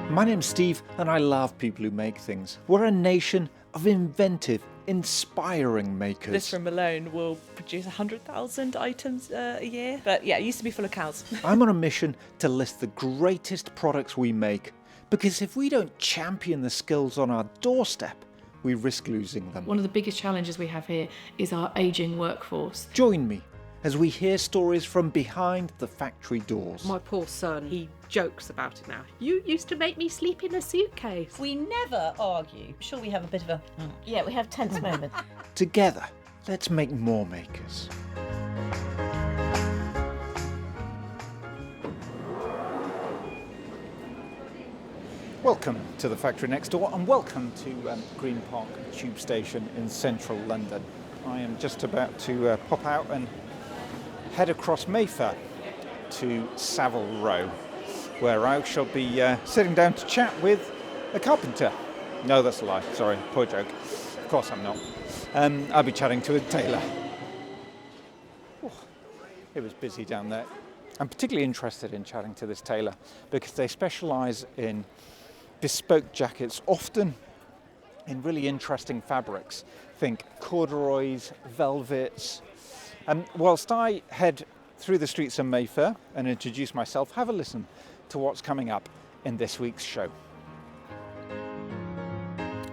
My name's Steve and I love people who make things. We're a nation of inventive, inspiring makers. This room alone will produce 100,000 items a year. But yeah, it used to be full of cows. I'm on a mission to list the greatest products we make, because if we don't champion the skills on our doorstep, we risk losing them. One of the biggest challenges we have here is our ageing workforce. Join me as we hear stories from behind the factory doors. My poor son, he jokes about it now. You used to make me sleep in a suitcase. We never argue. Sure, we have a bit of a... Yeah, we have tense moments. Together, let's make more makers. Welcome to the factory next door, and welcome to Green Park Tube Station in central London. I am just about to pop out and head across Mayfair to Savile Row, where I shall be sitting down to chat with a carpenter. No, that's a lie. Sorry, poor joke. Of course I'm not. I'll be chatting to a tailor. Oh, it was busy down there. I'm particularly interested in chatting to this tailor because they specialise in bespoke jackets, often in really interesting fabrics. Think corduroys, velvets. Whilst I head through the streets of Mayfair and introduce myself, have a listen to what's coming up in this week's show.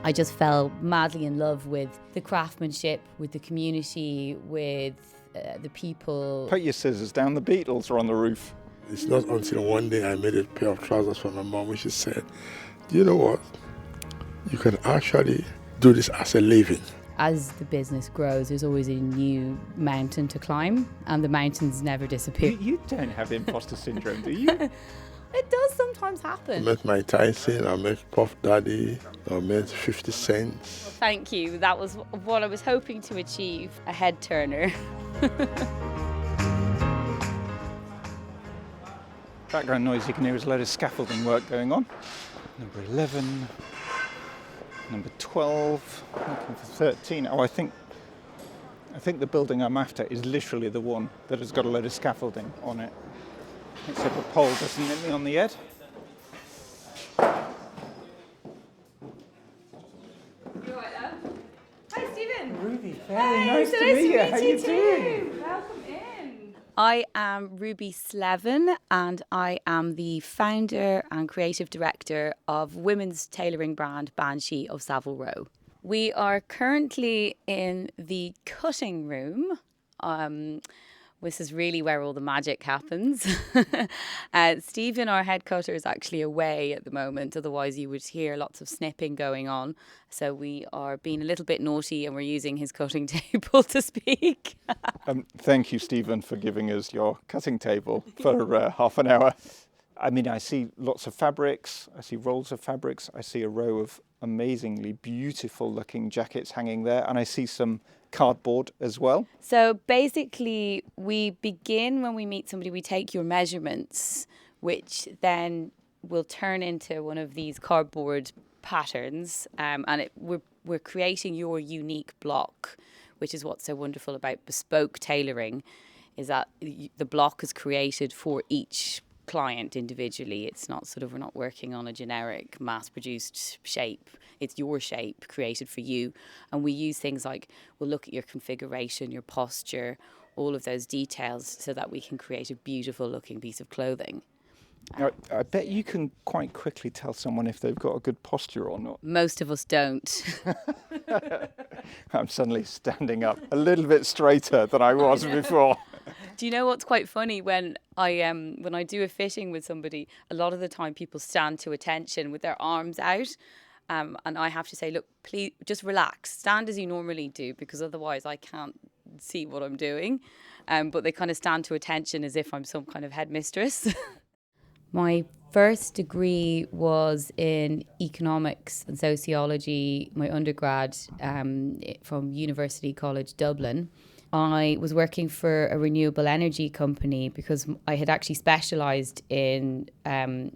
I just fell madly in love with the craftsmanship, with the community, with the people. Put your scissors down, the Beatles are on the roof. It's not until one day I made a pair of trousers for my mom, which she said, "Do you know what? You can actually do this as a living." As the business grows, there's always a new mountain to climb, and the mountains never disappear. You don't have imposter syndrome, do you? It does sometimes I happen. met Mike Tyson, I met Puff Daddy, I met 50 Cent. Thank you. That was what I was hoping to achieve, a head turner. Background noise you can hear is a load of scaffolding work going on. Number 11, number 12, looking for 13. Oh, I think the building I'm after is literally the one that has got a load of scaffolding on it. Except the pole doesn't hit me on the head. You alright there? Hi, Stephen. Ruby, very nice to meet you. How you doing? Welcome in. I am Ruby Slevin, and I am the founder and creative director of women's tailoring brand Banshee of Savile Row. We are currently in the cutting room. This is really where all the magic happens. Stephen, our head cutter, is actually away at the moment. Otherwise, you would hear lots of snipping going on. So we are being a little bit naughty and we're using his cutting table to speak. Thank you, Stephen, for giving us your cutting table for half an hour. I mean, I see lots of fabrics. I see rolls of fabrics. I see a row of amazingly beautiful looking jackets hanging there. And I see some cardboard as well. So basically, we begin when we meet somebody, we take your measurements, which then will turn into one of these cardboard patterns. We're creating your unique block, which is what's so wonderful about bespoke tailoring, is that the block is created for each client individually. It's not we're not working on a generic mass-produced shape. It's your shape created for you. And we use things like, we'll look at your configuration, your posture, all of those details so that we can create a beautiful looking piece of clothing. I bet you can quite quickly tell someone if they've got a good posture or not. Most of us don't. I'm suddenly standing up a little bit straighter than I was before. Do you know what's quite funny? When I do a fitting with somebody, a lot of the time people stand to attention with their arms out. And I have to say, look, please just relax. Stand as you normally do, because otherwise I can't see what I'm doing. But they kind of stand to attention as if I'm some kind of headmistress. My first degree was in economics and sociology, my undergrad from University College Dublin. I was working for a renewable energy company because I had actually specialised in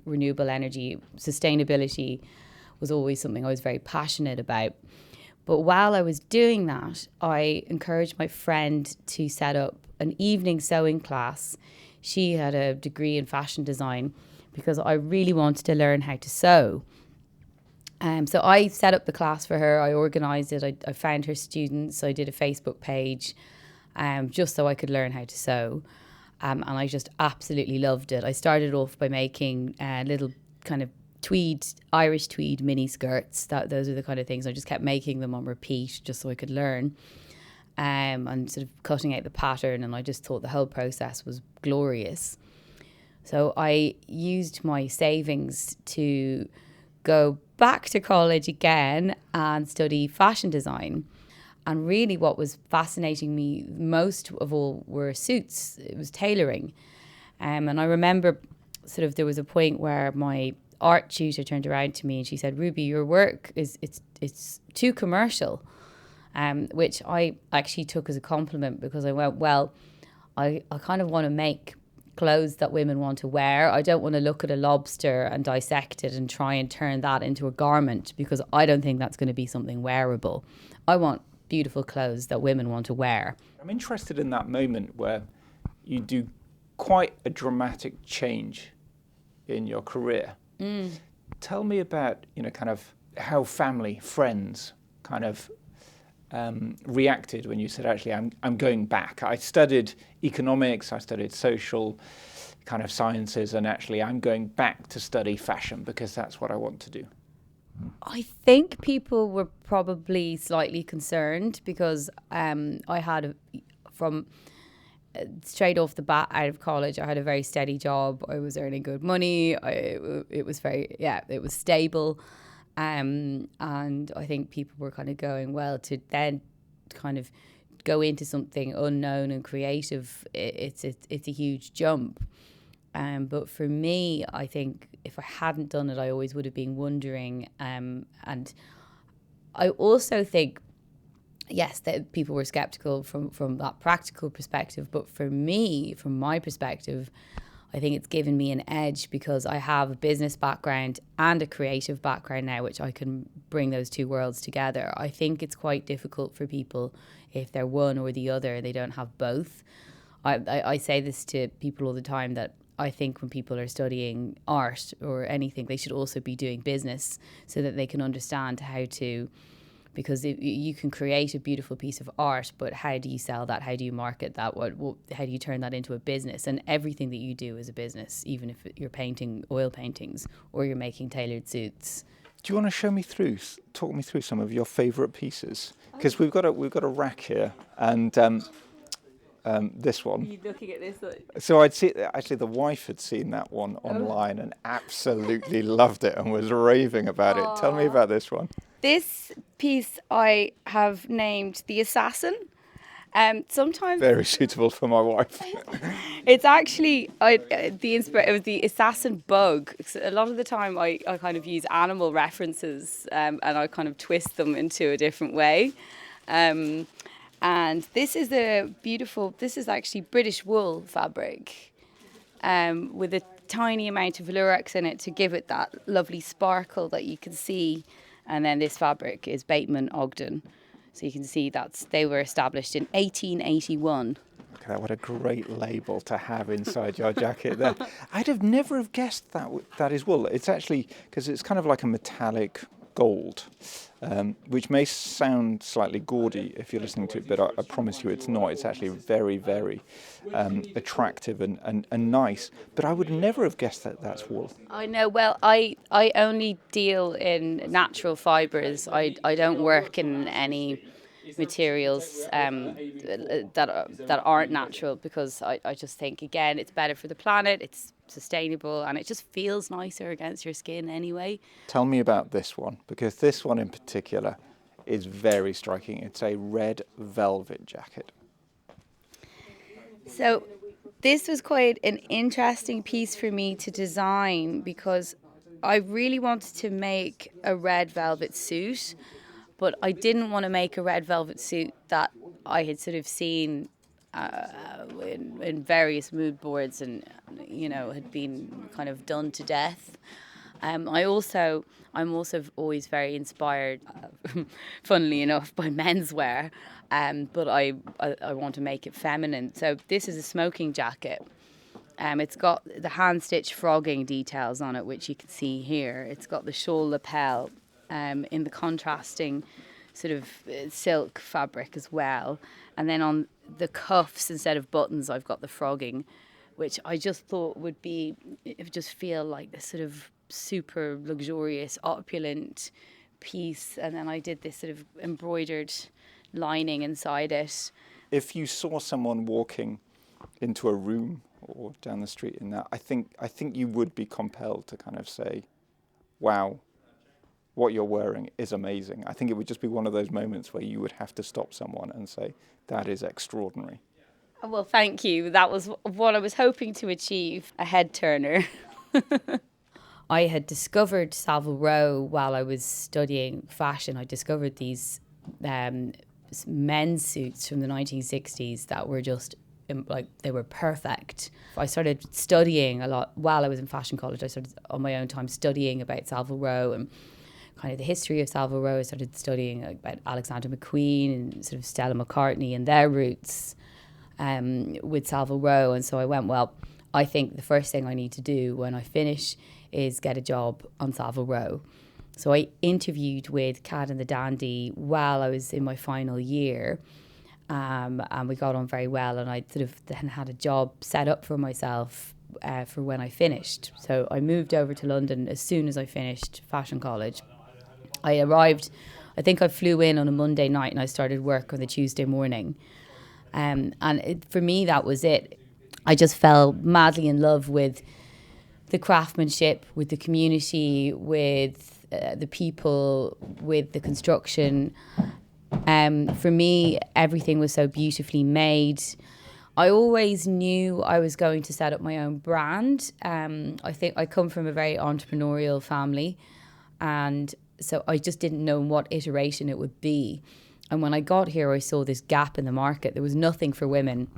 renewable energy. Sustainability was always something I was very passionate about. But while I was doing that, I encouraged my friend to set up an evening sewing class she had a degree in fashion design because I really wanted to learn how to sew. So I set up the class for her. I organised it. I found her students. I did a Facebook page just so I could learn how to sew. And I just absolutely loved it. I started off by making little kind of Irish tweed mini skirts. Those are the kind of things. I just kept making them on repeat just so I could learn. And sort of cutting out the pattern. And I just thought the whole process was glorious. So I used my savings to go back to college again and study fashion design. And really what was fascinating me most of all were suits. It was tailoring. And I remember sort of there was a point where my art tutor turned around to me and she said, Ruby, your work it's too commercial, which I actually took as a compliment because I went, well, I kind of want to make clothes that women want to wear. I don't want to look at a lobster and dissect it and try and turn that into a garment because I don't think that's going to be something wearable. I want beautiful clothes that women want to wear. I'm interested in that moment where you do quite a dramatic change in your career. Tell me about, kind of how family, friends kind of reacted when you said, actually, I'm going back. I studied economics, I studied social kind of sciences, and actually I'm going back to study fashion because that's what I want to do. I think people were probably slightly concerned because I had, from straight off the bat out of college, I had a very steady job. I was earning good money. It was stable. And I think people were kind of going, well, to then kind of go into something unknown and creative, it's a huge jump. But for me, I think if I hadn't done it, I always would have been wondering. And I also think, yes, that people were skeptical from that practical perspective. But for me, from my perspective, I think it's given me an edge because I have a business background and a creative background now, which I can bring those two worlds together. I think it's quite difficult for people if they're one or the other, they don't have both. I say this to people all the time that I think when people are studying art or anything, they should also be doing business so that they can understand how to, because you can create a beautiful piece of art, but how do you sell that? How do you market that? How do you turn that into a business? And everything that you do is a business, even if you're painting oil paintings or you're making tailored suits. Do you want to talk me through some of your favourite pieces? Because we've got a rack here, and this one. Are you looking at this? So I'd see, actually the wife had seen that one online and absolutely loved it and was raving about it. Tell me about this one. This piece I have named The Assassin. Sometimes Very suitable for my wife. it's actually it was the assassin bug. A lot of the time I kind of use animal references and I kind of twist them into a different way. And this is this is actually British wool fabric with a tiny amount of lurex in it to give it that lovely sparkle that you can see. And then this fabric is Bateman Ogden. So you can see they were established in 1881. Look at that, what a great label to have inside your jacket there. I'd have never have guessed that is wool. It's actually, because it's kind of like a metallic gold, which may sound slightly gaudy if you're listening to it, but I promise you it's not. It's actually very, very attractive and nice. But I would never have guessed that that's wool. I know. Well, I only deal in natural fibres. I don't work in any materials that aren't natural because I just think, again, it's better for the planet, it's sustainable, and it just feels nicer against your skin anyway. Tell me about this one, because this one in particular is very striking. It's a red velvet jacket. So this was quite an interesting piece for me to design because I really wanted to make a red velvet suit, but I didn't want to make a red velvet suit that I had sort of seen in various mood boards and, had been kind of done to death. I'm also always very inspired, funnily enough, by menswear, but I want to make it feminine. So this is a smoking jacket, It's got the hand-stitched frogging details on it, which you can see here. It's got the shawl lapel in the contrasting sort of silk fabric as well. And then on the cuffs, instead of buttons, I've got the frogging, which I just thought would just feel like this sort of super luxurious, opulent piece. And then I did this sort of embroidered lining inside it. If you saw someone walking into a room or down the street in that, I think you would be compelled to kind of say, wow, what you're wearing is amazing. I think it would just be one of those moments where you would have to stop someone and say, that is extraordinary. Well, thank you. That was what I was hoping to achieve, a head turner. I had discovered Savile Row while I was studying fashion. I discovered these men's suits from the 1960s that were just they were perfect. I started studying a lot while I was in fashion college. I started on my own time studying about Savile Row and kind of the history of Savile Row. I started studying about Alexander McQueen and sort of Stella McCartney and their roots with Savile Row. And so I went, well, I think the first thing I need to do when I finish is get a job on Savile Row. So I interviewed with Cad and the Dandy while I was in my final year, and we got on very well, and I sort of then had a job set up for myself for when I finished. So I moved over to London as soon as I finished fashion college. I arrived, I think I flew in on a Monday night and I started work on the Tuesday morning. For me, that was it. I just fell madly in love with the craftsmanship, with the community, with the people, with the construction. For me, everything was so beautifully made. I always knew I was going to set up my own brand. I think I come from a very entrepreneurial family, and so I just didn't know what iteration it would be. And when I got here, I saw this gap in the market. There was nothing for women.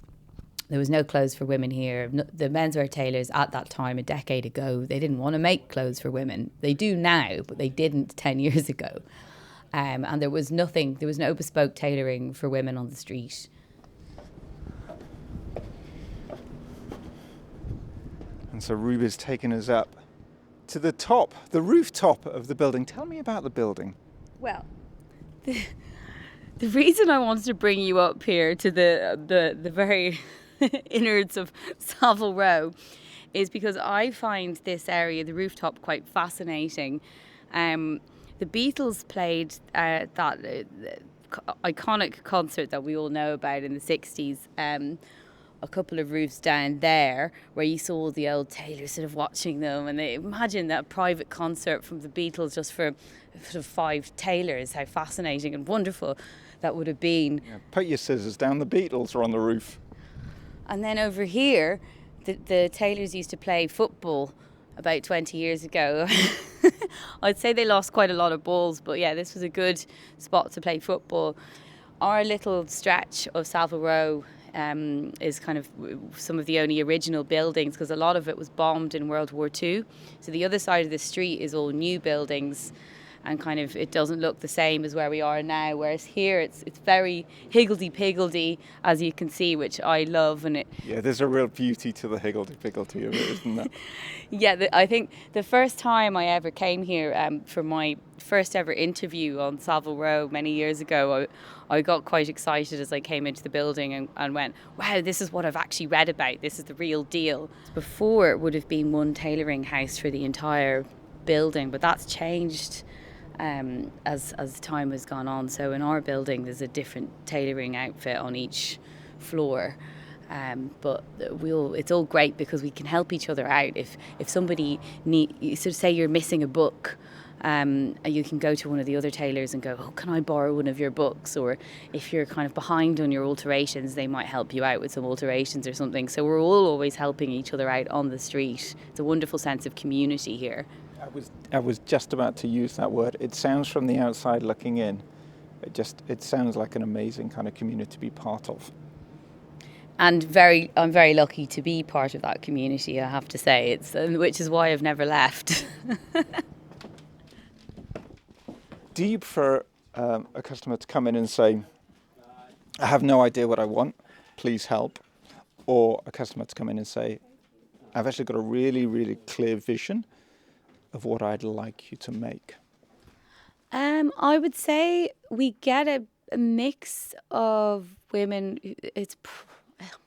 There was no clothes for women here. The menswear tailors at that time, a decade ago, they didn't want to make clothes for women. They do now, but they didn't 10 years ago. And there was no bespoke tailoring for women on the street. And so Ruby's taken us up to the top, the rooftop of the building. Tell me about the building. Well, the reason I wanted to bring you up here to the very innards of Savile Row is because I find this area, the rooftop, quite fascinating. The Beatles played that iconic concert that we all know about in the 60s, a couple of roofs down there, where you saw the old tailors sort of watching them, and they imagine that private concert from the Beatles just for sort of 5 tailors, how fascinating and wonderful that would have been. Yeah, put your scissors down, the Beatles are on the roof. And then over here, the tailors used to play football about 20 years ago. I'd say they lost quite a lot of balls, but yeah, this was a good spot to play football. Our little stretch of Savile Row is kind of some of the only original buildings, because a lot of it was bombed in World War II. So the other side of the street is all new buildings, and kind of it doesn't look the same as where we are now, whereas here it's very higgledy-piggledy, as you can see, which I love. And Yeah, there's a real beauty to the higgledy-piggledy of it, isn't there? Yeah, I think the first time I ever came here for my first ever interview on Savile Row many years ago, I got quite excited as I came into the building and went, wow, this is what I've actually read about. This is the real deal. Before, it would have been one tailoring house for the entire building, but that's changed as time has gone on. So in our building, there's a different tailoring outfit on each floor. But it's all great because we can help each other out. If somebody say you're missing a book, you can go to one of the other tailors and go, oh, can I borrow one of your books? Or if you're kind of behind on your alterations, they might help you out with some alterations or something. So we're all always helping each other out on the street. It's a wonderful sense of community here. I was just about to use that word. It sounds, from the outside looking in, it sounds like an amazing kind of community to be part of. And I'm very lucky to be part of that community, I have to say. Which is why I've never left. Do you prefer a customer to come in and say, I have no idea what I want, please help? Or a customer to come in and say, I've actually got a really, really clear vision of what I'd like you to make? I would say we get a mix of women.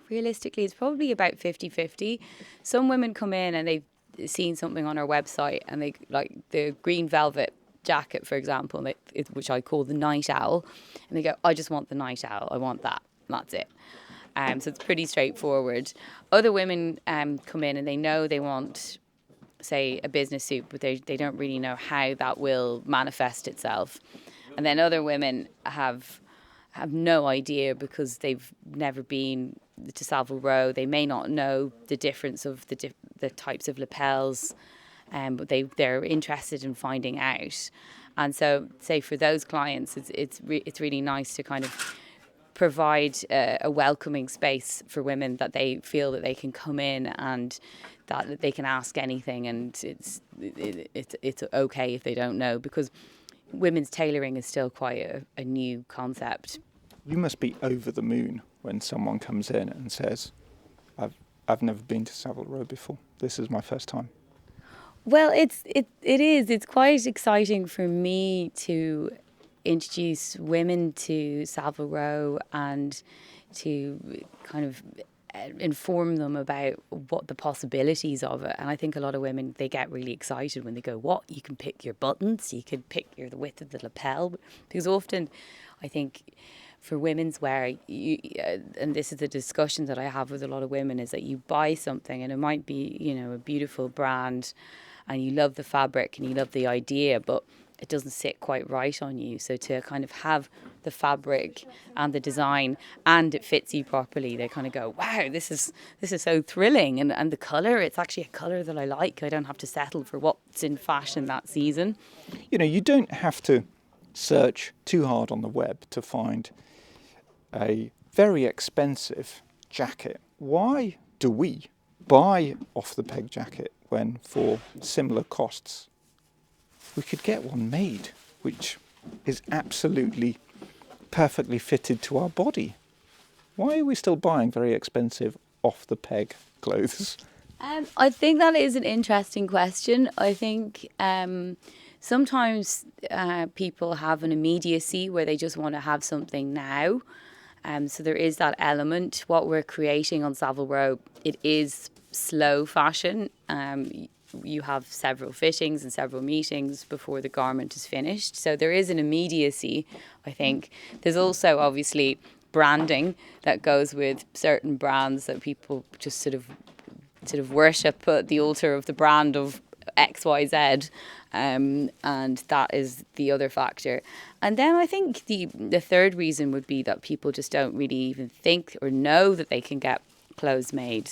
Realistically, it's probably about 50-50. Some women come in and they've seen something on our website and they like the green velvet jacket, for example, which I call the night owl, and they go, I just want the night owl, I want that, and that's it. So it's pretty straightforward. Other women come in and they know they want, say, a business suit, but they don't really know how that will manifest itself. And then other women have no idea because they've never been to Savile Row. They may not know the difference of the types of lapels, but they're interested in finding out. And so, say for those clients, it's really nice to kind of provide a welcoming space for women that they feel that they can come in and that they can ask anything, and it's okay if they don't know, because women's tailoring is still quite a new concept. You must be over the moon when someone comes in and says, I've never been to Savile Row before. This is my first time. Well, it is. It's quite exciting for me to introduce women to Savile Row and to kind of inform them about what the possibilities of it. And I think a lot of women, they get really excited when they go, what, you can pick your buttons, you can pick the width of the lapel. Because often I think for women's wear, and this is a discussion that I have with a lot of women, is that you buy something and it might be, a beautiful brand and you love the fabric and you love the idea, but it doesn't sit quite right on you. So to kind of have the fabric and the design and it fits you properly, they kind of go, wow, this is so thrilling. And the colour, it's actually a colour that I like. I don't have to settle for what's in fashion that season. You don't have to search too hard on the web to find a very expensive jacket. Why do we buy off the peg jacket when for similar costs we could get one made which is absolutely perfectly fitted to our body? Why are we still buying very expensive off the peg clothes? I think that is an interesting question. I think sometimes people have an immediacy where they just want to have something now. So there is that element. What we're creating on Savile Row, it is slow fashion. You have several fittings and several meetings before the garment is finished. So there is an immediacy, I think. There's also obviously branding that goes with certain brands that people just sort of worship at the altar of the brand of XYZ. And that is the other factor. And then I think the third reason would be that people just don't really even think or know that they can get clothes made.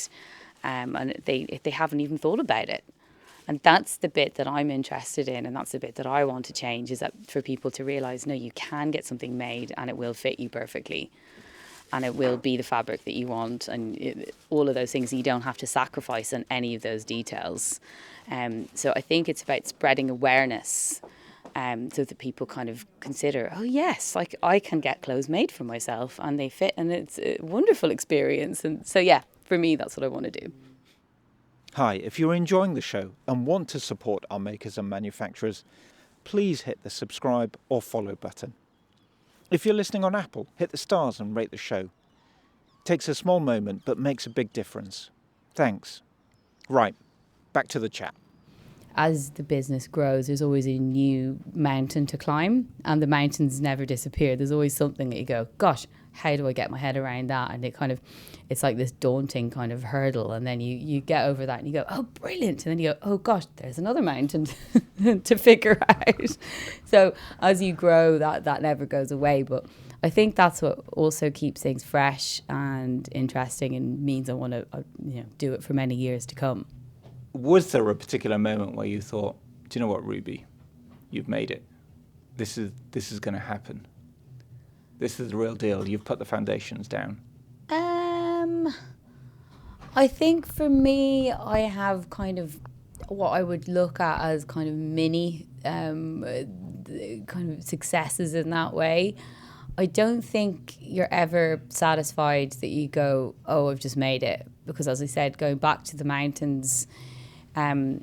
And they haven't even thought about it. And that's the bit that I'm interested in, and that's the bit that I want to change, is that for people to realise, no, you can get something made and it will fit you perfectly. And it will be the fabric that you want, and all of those things. You don't have to sacrifice on any of those details. So I think it's about spreading awareness, so that people kind of consider, oh yes, like I can get clothes made for myself and they fit, and it's a wonderful experience. And so yeah, for me, that's what I want to do. Hi, if you're enjoying the show and want to support our makers and manufacturers, please hit the subscribe or follow button. If you're listening on Apple, hit the stars and rate the show. It takes a small moment but makes a big difference. Thanks. Right, back to the chat. As the business grows, there's always a new mountain to climb, and the mountains never disappear. There's always something that you go, gosh, how do I get my head around that? And it's like this daunting kind of hurdle. And then you get over that and you go, oh, brilliant. And then you go, oh gosh, there's another mountain to figure out. So as you grow, that never goes away. But I think that's what also keeps things fresh and interesting, and means I want to do it for many years to come. Was there a particular moment where you thought, do you know what, Ruby, you've made it. This is going to happen. This is the real deal. You've put the foundations down. I think for me, I have kind of what I would look at as kind of mini kind of successes in that way. I don't think you're ever satisfied that you go, oh, I've just made it. because, as I said, going back to the mountains, you're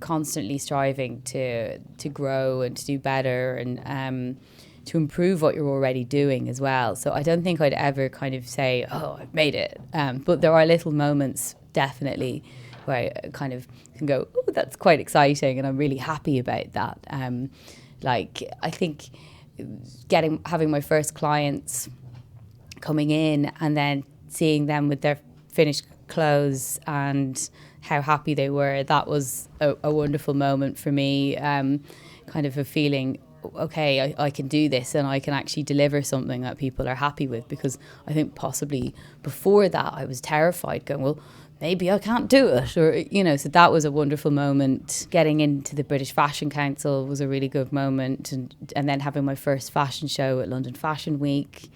constantly striving to grow and to do better and to improve what you're already doing as well. So I don't think I'd ever kind of say, oh, I've made it. But there are little moments, definitely, where I kind of can go, oh, that's quite exciting, and I'm really happy about that. I think having my first clients coming in and then seeing them with their finished clothes and how happy they were, that was a wonderful moment for me. Kind of a feeling, okay, I can do this and I can actually deliver something that people are happy with, because I think possibly before that I was terrified, going, well, maybe I can't do it, or, so that was a wonderful moment. Getting into the British Fashion Council was a really good moment, and then having my first fashion show at London Fashion Week,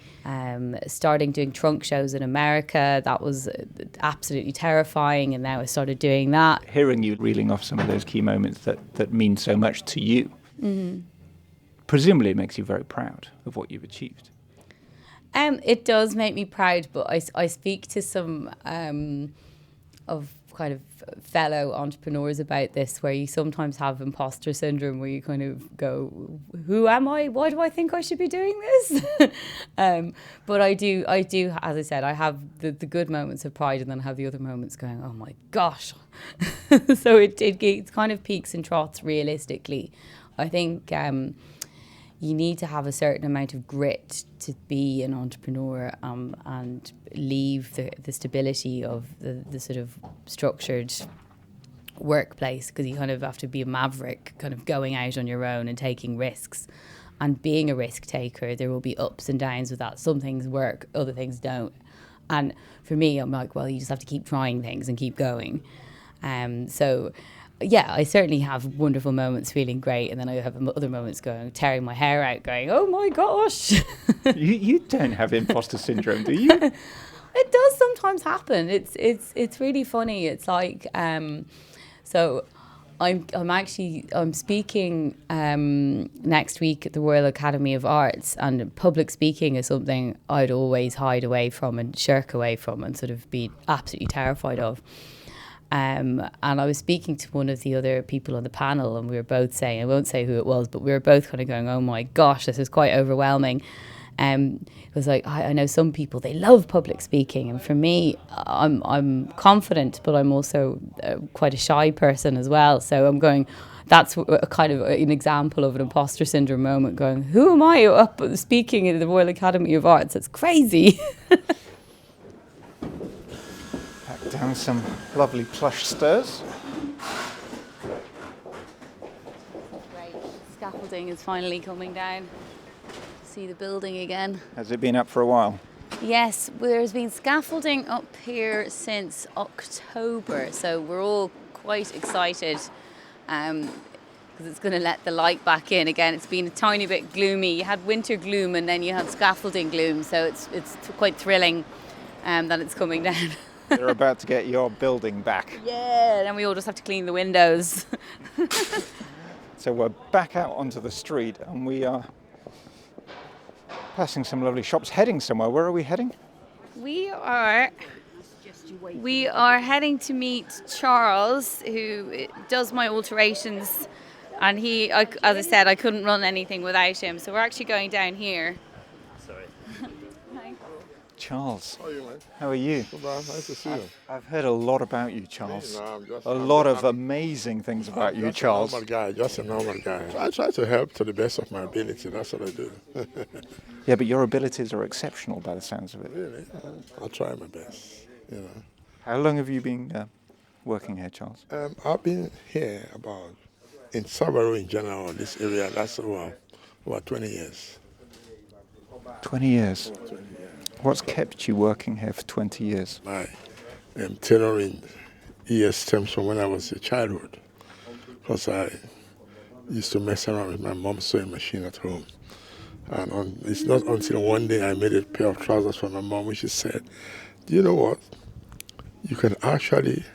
starting doing trunk shows in America, that was absolutely terrifying, and now I started doing that. Hearing you reeling off some of those key moments that mean so much to you, presumably it makes you very proud of what you've achieved. It does make me proud, but I speak to some of kind of fellow entrepreneurs about this, where you sometimes have imposter syndrome, where you kind of go, who am I? Why do I think I should be doing this? But I do, as I said, I have the good moments of pride, and then I have the other moments going, oh my gosh. So it kind of peaks and troughs realistically. I think you need to have a certain amount of grit to be an entrepreneur, and leave the stability of the sort of structured workplace, because you kind of have to be a maverick, kind of going out on your own and taking risks. And being a risk taker, there will be ups and downs with that. Some things work, other things don't. And for me, I'm like, well, you just have to keep trying things and keep going. So yeah, I certainly have wonderful moments feeling great, and then I have other moments tearing my hair out, going, oh my gosh. You don't have imposter syndrome, do you? It does sometimes happen. It's really funny. It's like, so I'm speaking next week at the Royal Academy of Arts, and public speaking is something I'd always hide away from and shirk away from and sort of be absolutely terrified of. And I was speaking to one of the other people on the panel, and we were both saying, I won't say who it was, but we were both kind of going, oh my gosh, this is quite overwhelming. It was like, I know some people, they love public speaking, and for me, I'm confident, but I'm also quite a shy person as well. So I'm going, that's a kind of an example of an imposter syndrome moment, going, who am I up speaking at the Royal Academy of Arts? It's crazy. Down some lovely plush stairs. Great. Scaffolding is finally coming down. See the building again. Has it been up for a while? Yes, there's been scaffolding up here since October, so we're all quite excited because it's going to let the light back in again. It's been a tiny bit gloomy. You had winter gloom and then you had scaffolding gloom, so it's quite thrilling that it's coming down. You're about to get your building back. Yeah, then we all just have to clean the windows. So we're back out onto the street, and we are passing some lovely shops, heading somewhere. Where are we heading? We are heading to meet Charles, who does my alterations, and as I said, I couldn't run anything without him, so we're actually going down here. Charles, How are you, man? how are you? Nice to see you. I've heard a lot about you, Charles. I'm just A lot of amazing things about you, Charles. Just a normal guy. I try to help to the best of my ability. That's what I do. Yeah, but your abilities are exceptional by the sounds of it. Really? I try my best, How long have you been working here, Charles? I've been here in Savile Row in general, this area, that's about 20 years. 20 years. What's kept you working here for 20 years? My tailoring years stems from when I was a childhood, because I used to mess around with my mom's sewing machine at home. And it's not until one day I made a pair of trousers for my mom, which she said, do you know what? You can actually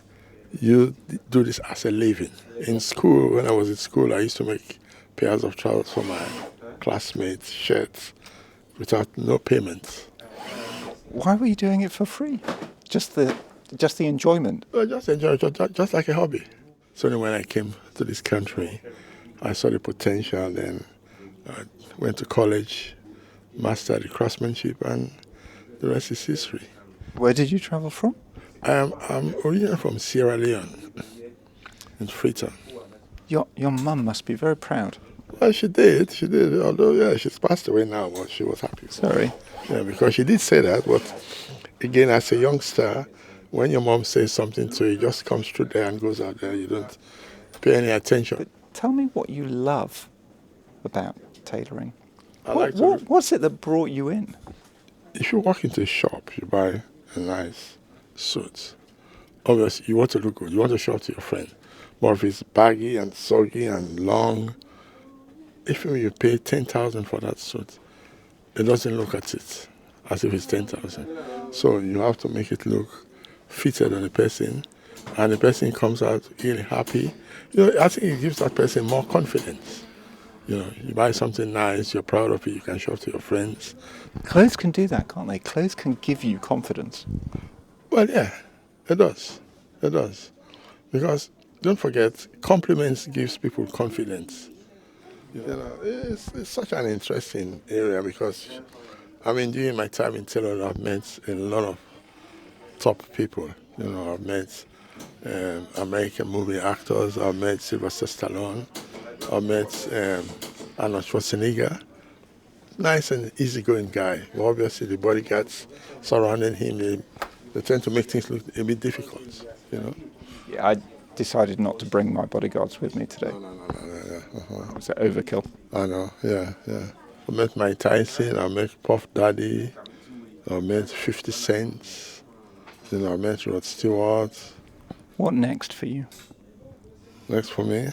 do this as a living. In school, when I was in school, I used to make pairs of trousers for my classmates, shirts, without no payment. Why were you doing it for free? Just the enjoyment. Well, just enjoy it, just like a hobby. So when I came to this country, I saw the potential. Then I went to college, mastered the craftsmanship, and the rest is history. Where did you travel from? I'm originally from Sierra Leone, in Freetown. Your mum must be very proud. Well, she did. Although, yeah, she's passed away now, but she was happy. Sorry. Yeah, because she did say that. But again, as a youngster, when your mom says something to you, it just comes through there and goes out there. You don't pay any attention. But tell me what you love about tailoring. I What's it that brought you in? If you walk into a shop, you buy a nice suit. Obviously, you want to look good. You want to show it to your friend. But if it's baggy and soggy and long, if you pay 10,000 for that suit, it doesn't look at it as if it's 10,000. So you have to make it look fitted on the person, and the person comes out really happy. I think it gives that person more confidence. You buy something nice, you're proud of it, you can show it to your friends. Clothes can do that, can't they? Clothes can give you confidence. Well, yeah, it does. It does. Because don't forget, compliments gives people confidence. It's such an interesting area because, during my time in tailor, I've met a lot of top people. I've met American movie actors. I've met Sylvester Stallone. I've met Arnold Schwarzenegger. Nice and easygoing guy. Well, obviously, the bodyguards surrounding him, they tend to make things look a bit difficult. Yeah, I decided not to bring my bodyguards with me today. No. Was it overkill? I know, yeah. I met Mike Tyson, I met Puff Daddy, I met 50 Cent, I met Rod Stewart. What next for you? Next for me?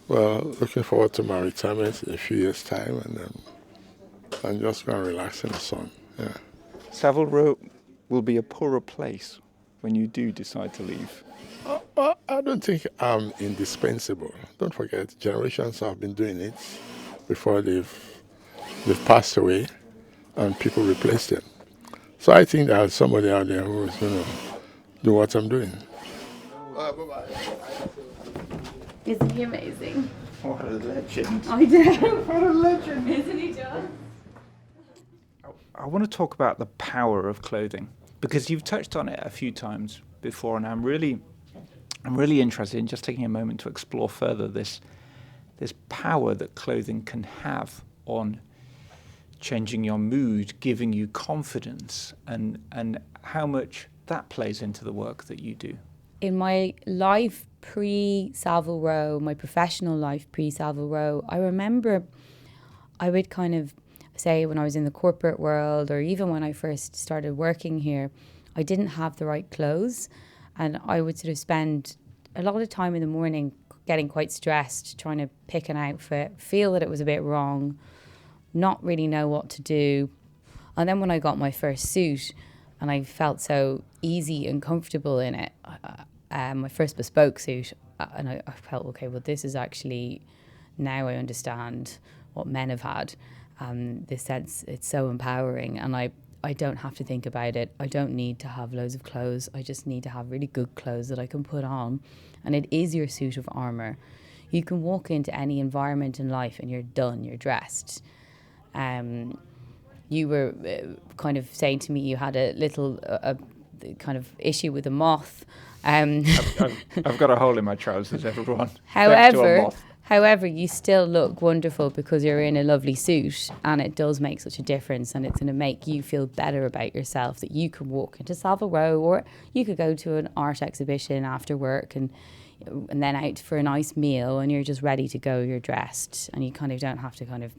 Well, looking forward to my retirement in a few years' time, and then I'm just going to relax in the sun, yeah. Savile Row will be a poorer place when you do decide to leave. I don't think I'm indispensable. Don't forget, generations have been doing it before they've passed away, and people replace them. So I think there's somebody out there who is going to do what I'm doing. Bye-bye. Isn't he amazing? What a legend. I do. What a legend. Isn't he just? I want to talk about the power of clothing, because you've touched on it a few times before, and I'm really interested in just taking a moment to explore further this power that clothing can have on changing your mood, giving you confidence, and how much that plays into the work that you do. In my life pre-Savile Row, my professional life pre-Savile Row, I remember I would kind of say when I was in the corporate world, or even when I first started working here, I didn't have the right clothes, and I would sort of spend a lot of time in the morning getting quite stressed, trying to pick an outfit, feel that it was a bit wrong, not really know what to do. And then when I got my first suit and I felt so easy and comfortable in it, my first bespoke suit, and I felt, okay, well, this is actually, now I understand what men have had. This sense, it's so empowering, and I don't have to think about it. I don't need to have loads of clothes. I just need to have really good clothes that I can put on, and it is your suit of armour. You can walk into any environment in life and you're done, you're dressed. You were kind of saying to me you had a little kind of issue with a moth. I've got a hole in my trousers, everyone. However, you still look wonderful because you're in a lovely suit, and it does make such a difference, and it's going to make you feel better about yourself that you can walk into Savile Row, or you could go to an art exhibition after work and then out for a nice meal, and you're just ready to go, you're dressed, and you kind of don't have to kind of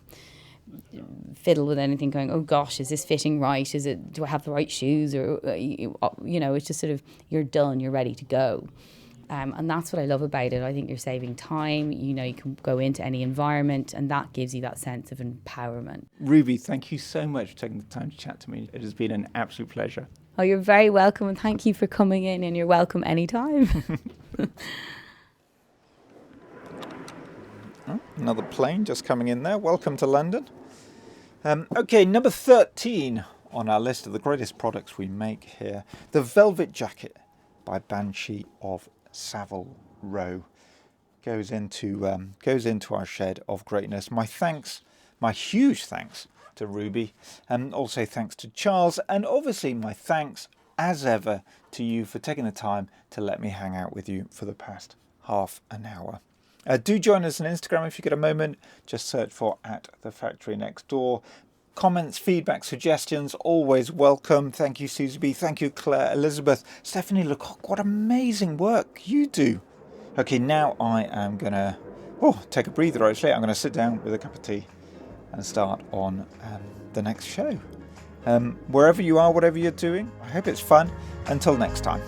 fiddle with anything going, oh gosh, is this fitting right? Do I have the right shoes? Or, it's just sort of, you're done, you're ready to go. And that's what I love about it. I think you're saving time. You can go into any environment, and that gives you that sense of empowerment. Ruby, thank you so much for taking the time to chat to me. It has been an absolute pleasure. Oh, you're very welcome, and thank you for coming in, and you're welcome anytime. Oh, another plane just coming in there. Welcome to London. Okay, number 13 on our list of the greatest products we make here. The Velvet Jacket by Banshee of Savile Row goes into our shed of greatness. My thanks, my huge thanks to Ruby, and also thanks to Charles, and obviously my thanks as ever to you for taking the time to let me hang out with you for the past half an hour. Do join us on Instagram if you get a moment. Just search for @thefactoryNextDoor. Comments, feedback, suggestions, always welcome. Thank you, Susie B. Thank you, Claire, Elizabeth, Stephanie Lecoq. What amazing work you do. Okay, now I am going to take a breather, actually. I'm going to sit down with a cup of tea and start on the next show. Wherever you are, whatever you're doing, I hope it's fun. Until next time.